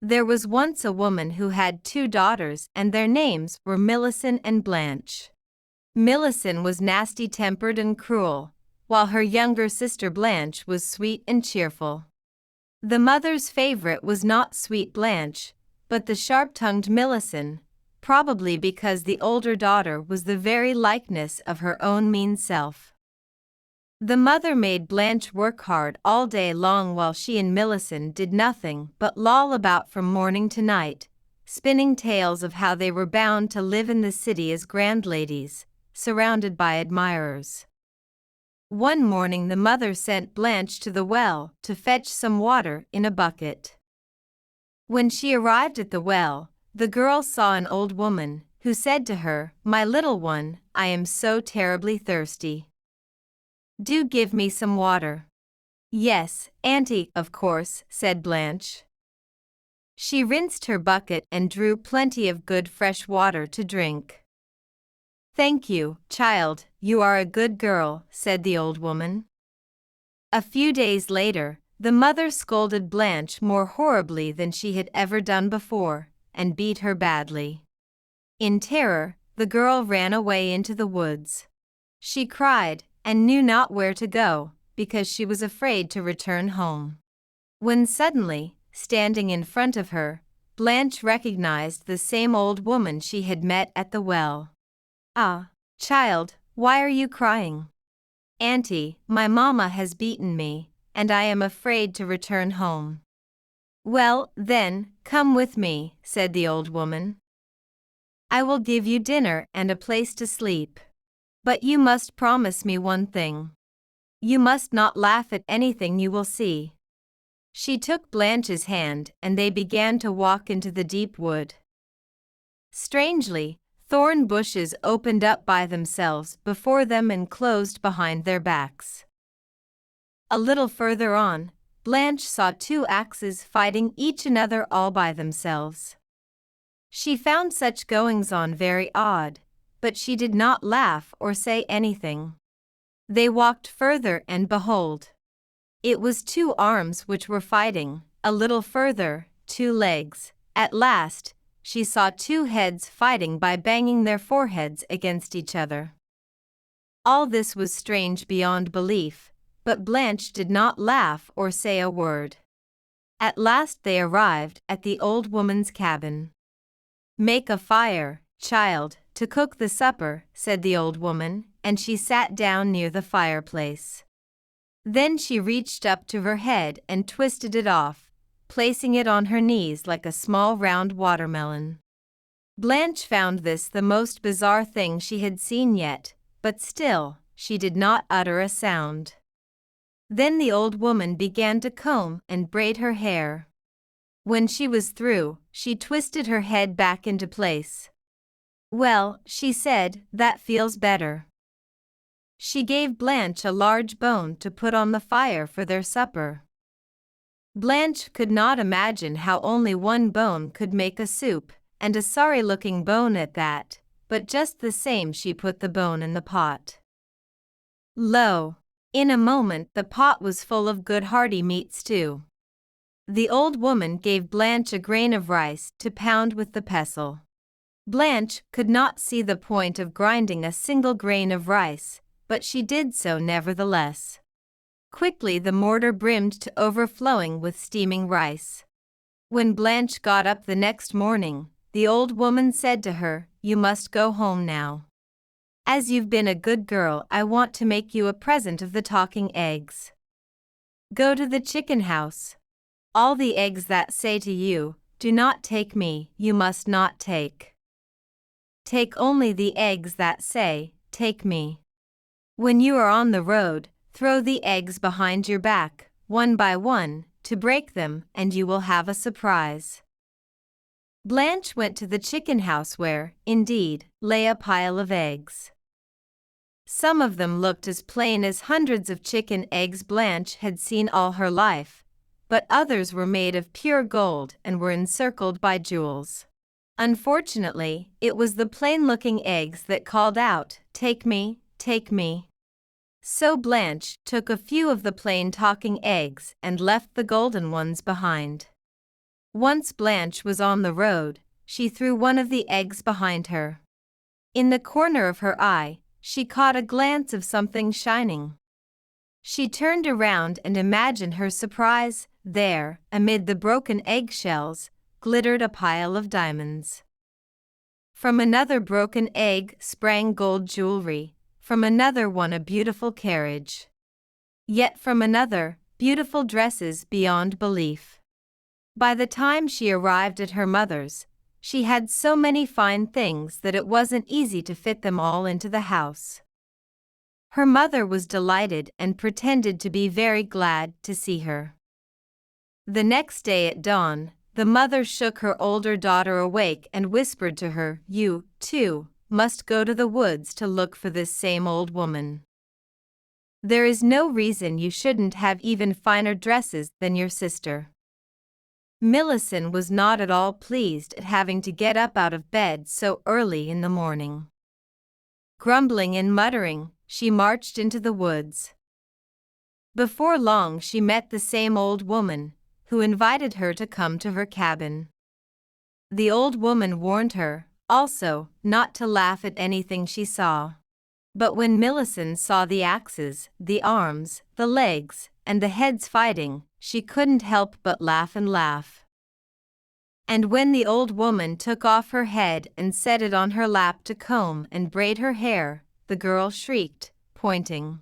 There was once a woman who had 2 daughters, and their names were Millicent and Blanche. Millicent was nasty-tempered and cruel, while her younger sister Blanche was sweet and cheerful. The mother's favorite was not sweet Blanche, but the sharp-tongued Millicent, probably because the older daughter was the very likeness of her own mean self. The mother made Blanche work hard all day long while she and Millicent did nothing but loll about from morning to night, spinning tales of how they were bound to live in the city as grand ladies, surrounded by admirers. One morning the mother sent Blanche to the well to fetch some water in a bucket. When she arrived at the well, the girl saw an old woman, who said to her, "My little one, I am so terribly thirsty. Do give me some water." "Yes, Auntie, of course," said Blanche. She rinsed her bucket and drew plenty of good fresh water to drink. "Thank you, child, you are a good girl," said the old woman. A few days later, the mother scolded Blanche more horribly than she had ever done before, and beat her badly. In terror, the girl ran away into the woods. She cried, and knew not where to go, because she was afraid to return home. When suddenly, standing in front of her, Blanche recognized the same old woman she had met at the well. "Ah, child, why are you crying?" "Auntie, my mamma has beaten me, and I am afraid to return home." "Well, then, come with me," said the old woman. "I will give you dinner and a place to sleep. But you must promise me one thing. You must not laugh at anything you will see." She took Blanche's hand and they began to walk into the deep wood. Strangely, thorn bushes opened up by themselves before them and closed behind their backs. A little further on, Blanche saw 2 axes fighting each another all by themselves. She found such goings-on very odd, but she did not laugh or say anything. They walked further and behold, it was 2 arms which were fighting, a little further, 2 legs. At last, she saw 2 heads fighting by banging their foreheads against each other. All this was strange beyond belief, but Blanche did not laugh or say a word. At last they arrived at the old woman's cabin. "Make a fire, child, to cook the supper," said the old woman, and she sat down near the fireplace. Then she reached up to her head and twisted it off, placing it on her knees like a small round watermelon. Blanche found this the most bizarre thing she had seen yet, but still, she did not utter a sound. Then the old woman began to comb and braid her hair. When she was through, she twisted her head back into place. "Well," she said, "that feels better." She gave Blanche a large bone to put on the fire for their supper. Blanche could not imagine how only 1 bone could make a soup, and a sorry-looking bone at that, but just the same she put the bone in the pot. Lo! In a moment the pot was full of good hearty meat stew. The old woman gave Blanche a grain of rice to pound with the pestle. Blanche could not see the point of grinding a single grain of rice, but she did so nevertheless. Quickly the mortar brimmed to overflowing with steaming rice. When Blanche got up the next morning, the old woman said to her, "You must go home now. As you've been a good girl, I want to make you a present of the talking eggs. Go to the chicken house. All the eggs that say to you, 'Do not take me,' you must not take. Take only the eggs that say, 'Take me.' When you are on the road, throw the eggs behind your back, one by one, to break them, and you will have a surprise." Blanche went to the chicken house where, indeed, lay a pile of eggs. Some of them looked as plain as hundreds of chicken eggs Blanche had seen all her life, but others were made of pure gold and were encircled by jewels. Unfortunately, it was the plain-looking eggs that called out, "Take me, take me." So Blanche took a few of the plain talking eggs and left the golden ones behind. Once Blanche was on the road, she threw one of the eggs behind her. In the corner of her eye, she caught a glance of something shining. She turned around and imagined her surprise. There, amid the broken eggshells, glittered a pile of diamonds. From another broken egg sprang gold jewelry, from another one a beautiful carriage. Yet from another, beautiful dresses beyond belief. By the time she arrived at her mother's, she had so many fine things that it wasn't easy to fit them all into the house. Her mother was delighted and pretended to be very glad to see her. The next day at dawn, the mother shook her older daughter awake and whispered to her, "You, too, must go to the woods to look for this same old woman. There is no reason you shouldn't have even finer dresses than your sister." Millicent was not at all pleased at having to get up out of bed so early in the morning. Grumbling and muttering, she marched into the woods. Before long she met the same old woman, who invited her to come to her cabin. The old woman warned her, also, not to laugh at anything she saw. But when Millicent saw the axes, the arms, the legs, and the heads fighting, she couldn't help but laugh and laugh. And when the old woman took off her head and set it on her lap to comb and braid her hair, the girl shrieked, pointing.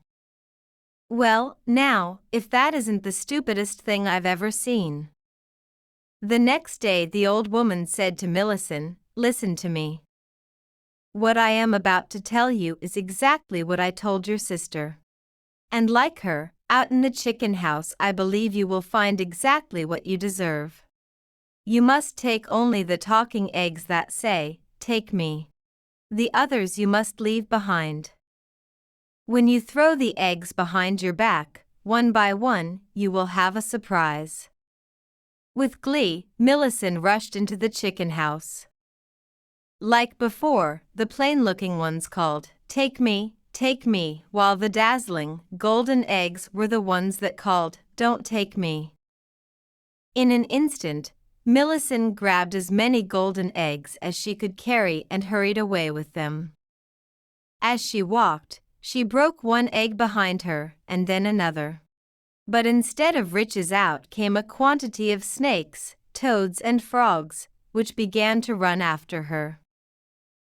"Well, now, if that isn't the stupidest thing I've ever seen." The next day the old woman said to Millicent, "Listen to me. What I am about to tell you is exactly what I told your sister. And like her, out in the chicken house I believe you will find exactly what you deserve. You must take only the talking eggs that say, 'Take me.' The others you must leave behind. When you throw the eggs behind your back, one by one, you will have a surprise." With glee, Millicent rushed into the chicken house. Like before, the plain-looking ones called, "Take me," while the dazzling, golden eggs were the ones that called, "Don't take me." In an instant, Millicent grabbed as many golden eggs as she could carry and hurried away with them. As she walked, she broke one egg behind her, and then another. But instead of riches out came a quantity of snakes, toads and frogs, which began to run after her.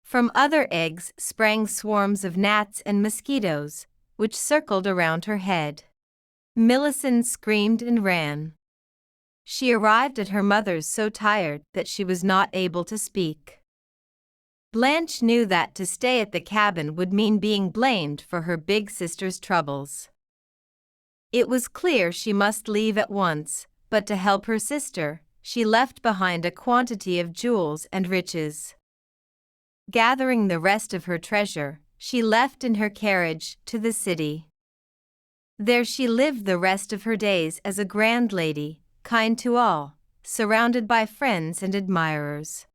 From other eggs sprang swarms of gnats and mosquitoes, which circled around her head. Millicent screamed and ran. She arrived at her mother's so tired that she was not able to speak. Blanche knew that to stay at the cabin would mean being blamed for her big sister's troubles. It was clear she must leave at once, but to help her sister, she left behind a quantity of jewels and riches. Gathering the rest of her treasure, she left in her carriage to the city. There she lived the rest of her days as a grand lady, kind to all, surrounded by friends and admirers.